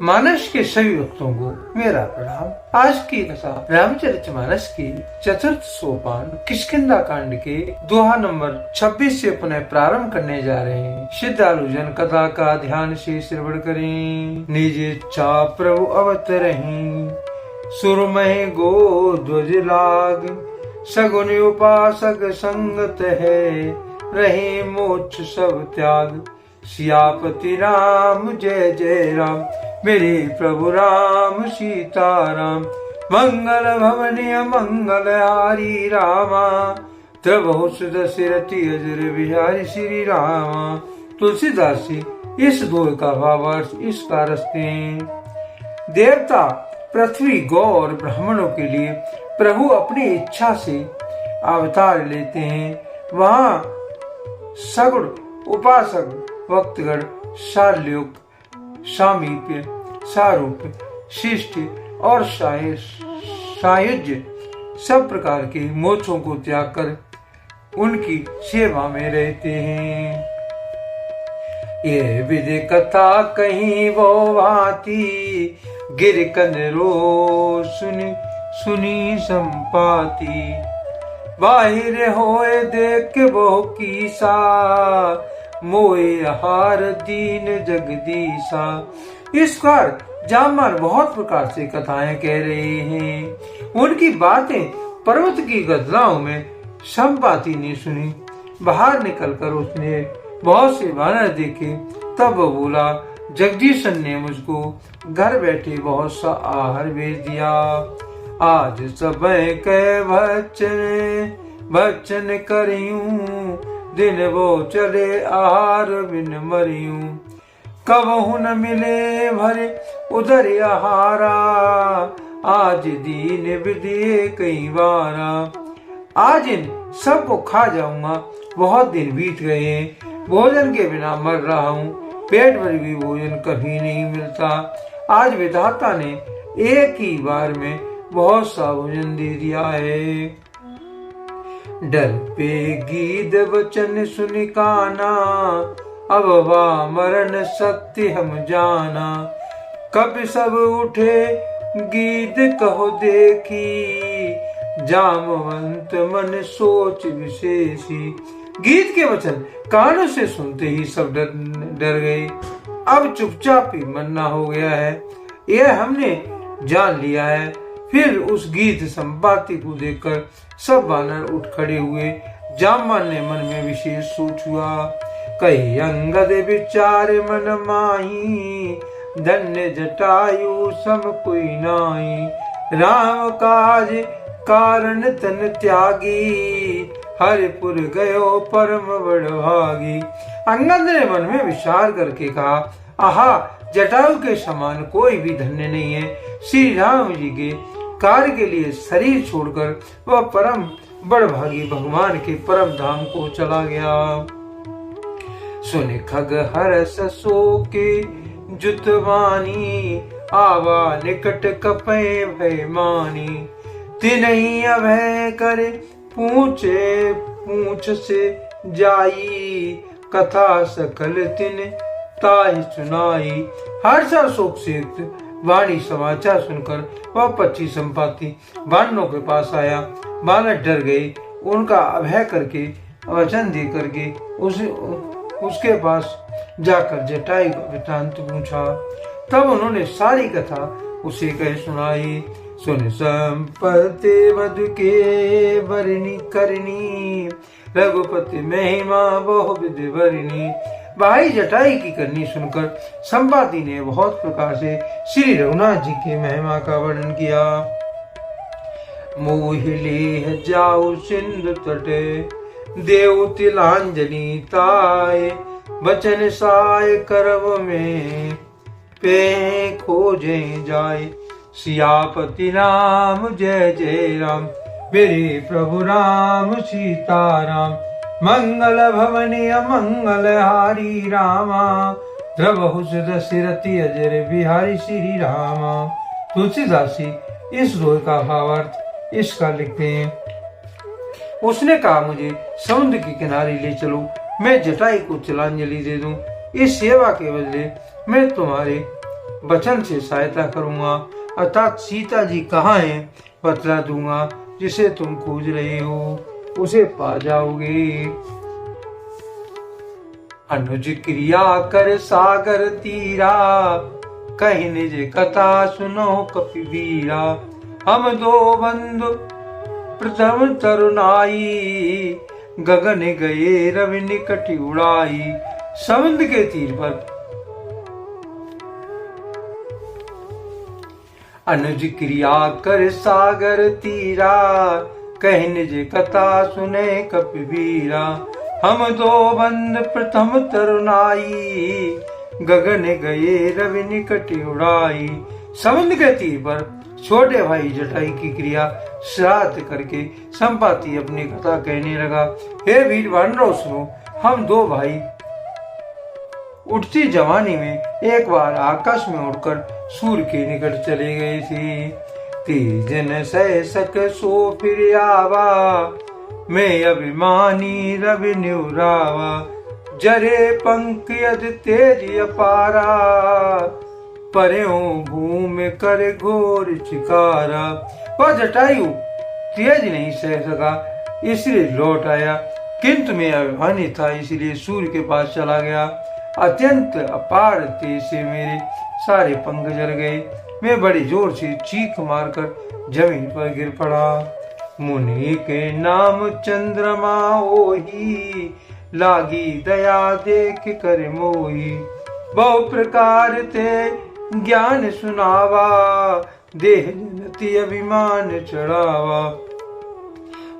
मानस के सभी भक्तों को मेरा प्रणाम। आज की कथा रामचरितमानस की चतुर्थ सोपान किष्किंधा कांड के दोहा नंबर 26 से पुनः प्रारंभ करने जा रहे हैं। श्रद्धालु जन कथा का ध्यान से श्रवण करें। निज इच्छा प्रभु अवतरहीं, सुरमय गो ध्वज लाग, सगुन उपासक संगत है, रहे मोक्ष सब त्याग। सियापति राम जय जय राम, मेरे प्रभु राम सीताराम। मंगल भवनीय मंगल हारी रामा, द्रवहु सुदशरथि अजर बिहारी श्री रामा। तुलसीदास जी इस दोहे का भावार्थ इस का रचते हैं। देवता, पृथ्वी, गौ और ब्राह्मणों के लिए प्रभु अपनी इच्छा से अवतार लेते हैं। वहाँ सगुण उपासक भक्तगण शाल्युक, सामीप्य, सारूप्य, शिष्ट और सायुज्य सब प्रकार के मोक्षों को त्याग कर उनकी सेवा में रहते हैं। ये विधि कथा कहीं वो भांति, गिर कनरो सुनी सुनी संपाति। बाहिर होए देख वो कीसा, मोए हार दीन जगदीशा। इस बार जामवान बहुत प्रकार से कथाएं कह रहे हैं। उनकी बातें पर्वत की गदलाओं में संपाति ने सुनी। बाहर निकलकर उसने बहुत से वानर देखे। तब वो बोला, जगदीशन ने मुझको घर बैठे बहुत सा आहार भेज दिया। आज समय के भक्षण करियूं, दिन वो चले आहार बिन मरियूं। कबहु न मिले भरे उदर आहारा, आज दीन विदिए कई बारा। आज इन सबको खा जाऊंगा, बहुत दिन बीत गए। भोजन के बिना मर रहा हूँ, पेट भर भी भोजन कभी नहीं मिलता। आज विधाता ने एक ही बार में बहुत सा भोजन दे दिया है। डर पे गीत वचन सुन काना, अब वा मरण सत्य हम जाना। कब सब उठे गीत कहो देखी, जामवंत मन सोच विशेषी। गीत के वचन कानों से सुनते ही सब डर गए। अब चुपचाप ही मरना हो गया है, यह हमने जान लिया है। फिर उस गीत संपाति को देखकर सब वानर उठ खड़े हुए। जामवान ने मन में विशेष सोच हुआ। कई अंगद विचार मन माही, धन्य जटायु सम कोई नाई। राम काज कारण तन त्यागी, हरिपुर गयो परम बड़भागी। अंगद ने मन में विचार करके कहा, आहा, जटायु के समान कोई भी धन्य नहीं है। श्री राम जी के कार्य के लिए शरीर छोड़कर वह परम बड़भागी भगवान के परम धाम को चला गया। सुन खग हरस शोके जुतवानी, आवा निकट कपे भय मानी। तिनहि अभय करे पूछे पूछ से जाई, कथा सकल तिन ताहि सुनाई। हर्ष और शोक से वाणी समाचार सुनकर वह पक्षी संपाति वानरों के पास आया। वानर डर गए। उनका अभय करके वचन दे करके उसके पास जाकर जटायु का वृत्तांत पूछा। तब उन्होंने सारी कथा उसे कह सुनाई। सुन संपत्ति मधु के वरणी करनी, रघुपति महिमा बहु विधि वरनी। भाई जटायु की करनी सुनकर संपाति ने बहुत प्रकार से श्री रघुनाथ जी की महिमा का वर्णन किया। मोह लेह जाऊ सिंधु तटे, देव तिलांजलि ताय। बचन साय करव में, पे खोजे जाय। सियापति राम जय जय राम, मेरे प्रभु राम सीताराम। मंगल भवनीय मंगल हारी रामा, द्रवहु दशरथि अजर बिहारी श्री रामा। तुलसीदास जी इस दोहे का भावार्थ इसका लिखते हैं। उसने कहा, मुझे समुद्र के किनारे ले चलो, मैं जटायु को तिलांजलि दे दूं। इस सेवा के बदले मैं तुम्हारे वचन से सहायता करूंगा, अर्थात सीता जी कहाँ हैं बतला दूंगा। जिसे तुम खोज रहे हो उसे पा जाओगे। अनुज क्रिया कर सागर तीरा, कहीं निज कथा सुनो कपिवीरा। हम दो बंधु प्रथम तरुणाई, गगन गए रवि निकट उड़ाई। समुद्र के तीर पर अनुज क्रिया कर सागर तीरा, कह निज कथा सुने कपिवीरा। हम दो बंद प्रथम तरुणाई, गगन गए रवि निकट उड़ाई। समुद्र के तीर पर छोटे भाई जटाई की क्रिया श्राद्ध करके संपाति अपनी कथा कहने लगा। हे वीर वानरों सुनो, हम दो भाई उठती जवानी में एक बार आकाश में उड़कर सूर्य के निकट चले गए थे। तेज न सह सक सो फिर आवा, मैं अभिमानी रवि न्यूरावा। जरे पंख यद तेज अपारा, पर्यों भूमि कर घोर चिकारा। वह जटायु तेज नहीं सह सका इसलिए लौट आया, किंतु मैं अभिमानी था इसलिए सूर्य के पास चला गया। अत्यंत अपार तेज से मेरे सारे पंख जल गए। मैं बड़ी जोर से चीख मारकर जमीन पर गिर पड़ा। मुनि के नाम चंद्रमा ओही, लागी दया देख कर मोही। बहु प्रकार ते ज्ञान सुनावा, देह जनति अभिमान चढ़ावा।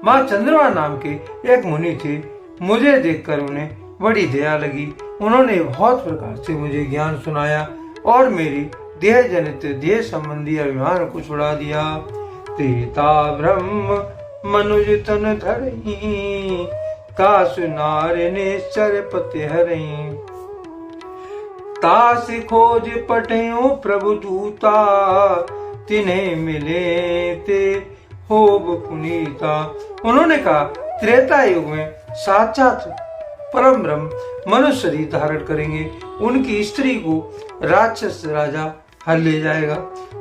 माँ चंद्रमा नाम के एक मुनि थे। मुझे देखकर उन्हें बड़ी दया लगी। उन्होंने बहुत प्रकार से मुझे ज्ञान सुनाया और मेरी देह जनित देह संबंधी अभिमान को छुड़ा दिया। त्रेता ब्रह्म मनुज तन धरई, कासु नार निश्चर पति हरई। तास खोज पटयो प्रभु दूता, तिन्हें मिले ते होब पुनीता। उन्होंने कहा त्रेता युग में साक्षात परम ब्रह्म मनुष्य शरीर धारण करेंगे। उनकी स्त्री को राक्षस राजा हर ले जाएगा।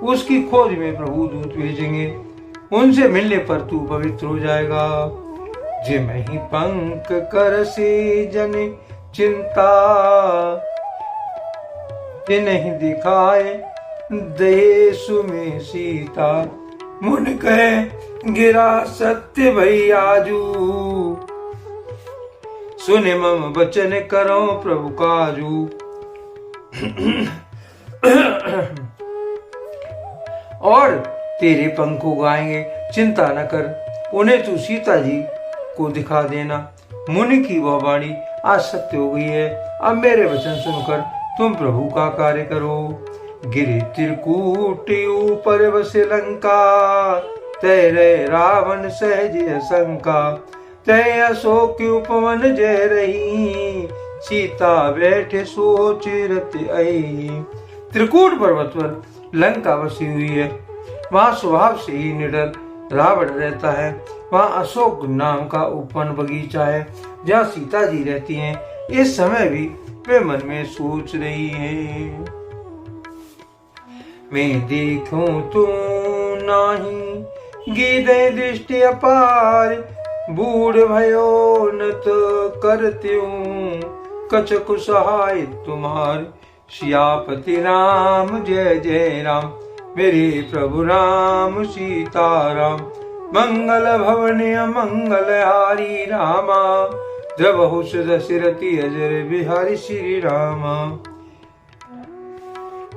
उसकी खोज में प्रभु दूत भेजेंगे। उनसे मिलने पर तू पवित्र हो जाएगा। जे मैं ही पंख कर से जन चिंता, जे नहीं दिखाए देशु में सीता। मुन कहे गिरा सत्य भई आजू, सुने मम वचन करो प्रभु काजू। और तेरे पंख उगाएंगे, चिंता न कर। उन्हें तू सीता जी को दिखा देना। मुनि की वह वाणी आज सत्य हो गई है। अब मेरे वचन सुनकर तुम प्रभु का कार्य करो। गिरि त्रिकूट ऊपर बसे लंका, तेरे रावण सहज शंका। तय अशोक उपवन जय रही, सीता बैठे सोच रत आई। त्रिकूट पर्वत पर लंका बसी हुई है। वहाँ स्वभाव से ही निडर रावण रहता है। वहाँ अशोक नाम का उपवन बगीचा है जहाँ सीता जी रहती हैं। इस समय भी वे मन में सोच रही हैं, मैं देखूं तू नाही, गीदे दृष्टि अपार। बूढ़ भयो नत करत्यूं, कछकु सहाय तुम्हार। सियापति राम जय जय राम, मेरे प्रभु राम सीताराम। मंगल भवन मंगल हारी रामा, द्रवहु दशरथी अजर बिहारी श्री रामा।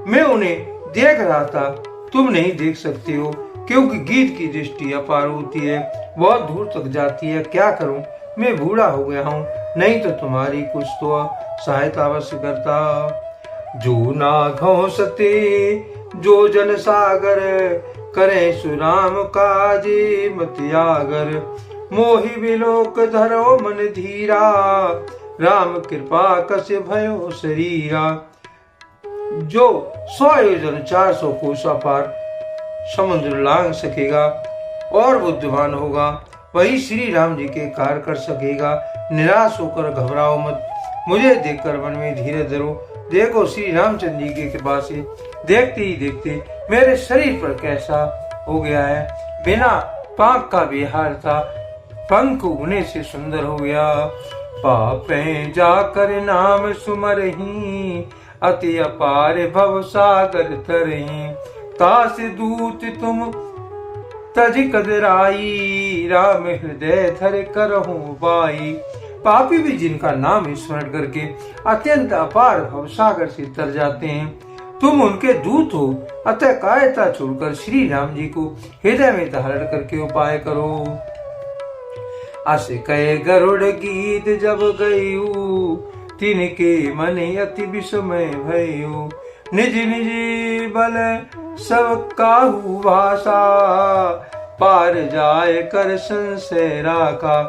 मैं उन्हें देख रहा था, तुम नहीं देख सकते हो क्योंकि गीत की दृष्टि अपार होती है, बहुत दूर तक जाती है। क्या करूं, मैं बूढ़ा हो गया हूँ, नहीं तो तुम्हारी कुछ तो सहायता अवश्य करता। जो नाघों सते जो जन सागर, करे सुराम काजे मत्यागर। मोहि विलोक धरो मन धीरा, राम कृपा कस भयो शरीरा। जो 100 योजन 400 कोस अपार समुद्र लांग सकेगा और बुद्धिमान होगा, वही श्री राम जी के कार्य कर सकेगा। निराश होकर घबराओ मत, मुझे देखकर मन में धीरे धरो, देखो श्री रामचंद्र जी की कृपा से देखते ही देखते मेरे शरीर पर कैसा हो गया है। बिना पाक का बिहार था, पंख उगने से सुंदर हो गया। पापे जाकर नाम सुमरही, अति अपार भव सागर तरही। तास दूत तुम तज कदराई, राम हृदय धर करहु बाई। पापी भी जिनका नाम स्मरण करके अत्यंत अपार भव सागर से तर जाते हैं, तुम उनके दूत हो, अतः कायरता छोड़कर श्री राम जी को हृदय में धारण करके उपाय करो। अस कहे गरुड़ गीत जब गयु, तिनके मन अति विस्मय भयु। निज निज बल सब काहू भाषा, पार जाए कर संशय राखा।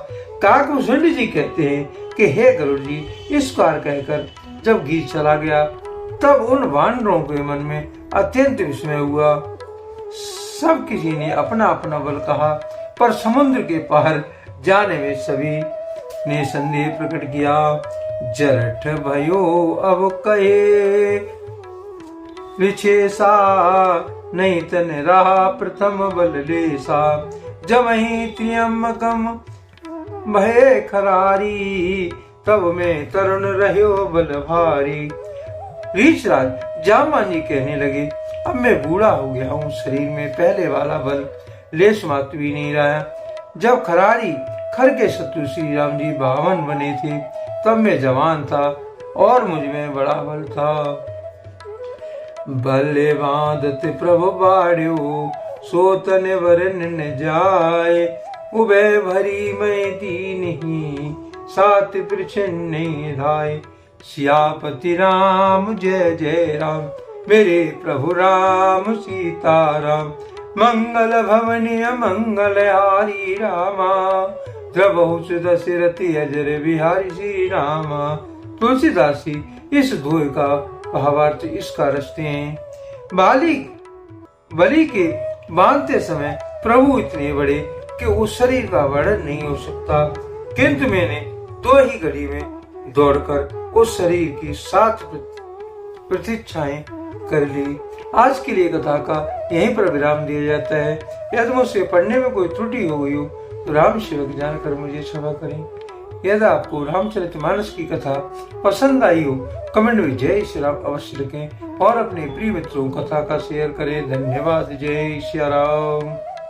काकभूषण जी कहते हैं कि हे गरुड़ जी, इस बार कहकर जब गीत चला गया तब उन वानरों के मन में अत्यंत विस्मय हुआ। सब किसी ने अपना अपना बल कहा, पर समुद्र के पार जाने में सभी ने संदेह प्रकट किया। जरठ भयो अब कहे विशेषा, नहीं तन रहा प्रथम बल लेसा। जब ही त्र्यंबकम भय खरारी, तब में तरुण रह्यो बल भारी। रीछराज जामवान जी कहने लगे, अब मैं बूढ़ा हो गया हूँ, शरीर में पहले वाला बल लेश मात्र भी नहीं रहा। जब खरारी खर के शत्रु श्री राम जी 52 बने थे, तब मैं जवान था और मुझ में बड़ा बल था। बल्ले बांधत प्रभु बाढ़्यो, सोतन वरन न जाए। उभय भरी मैं दीनही, सात प्रछन्न धाय। सियापति राम जय जय राम, मेरे प्रभु राम सीताराम। मंगल भवनीय मंगल हारी रामा, द्रवहु दशरथि अजर बिहारी श्री रामा। तुलसीदास जी इस दोहे का भावार्थ इसका रचते हैं। बलि के बांधते समय प्रभु इतने बड़े कि उस शरीर का वर्णन नहीं हो सकता, किंतु मैंने 2 ही घड़ी में दौड़कर उस शरीर की 7 प्रतीक्षाएं कर ली। आज के लिए कथा का यहीं पर विराम दिया जाता है। यदि मुझसे पढ़ने में कोई त्रुटि हो गई हो तो राम सेवक जानकर मुझे क्षमा करें। यदि आपको रामचरितमानस की कथा पसंद आई हो, कमेंट में जय श्री राम अवश्य लिखें और अपने प्रिय मित्रों कथा का शेयर करें। धन्यवाद। जय श्री राम।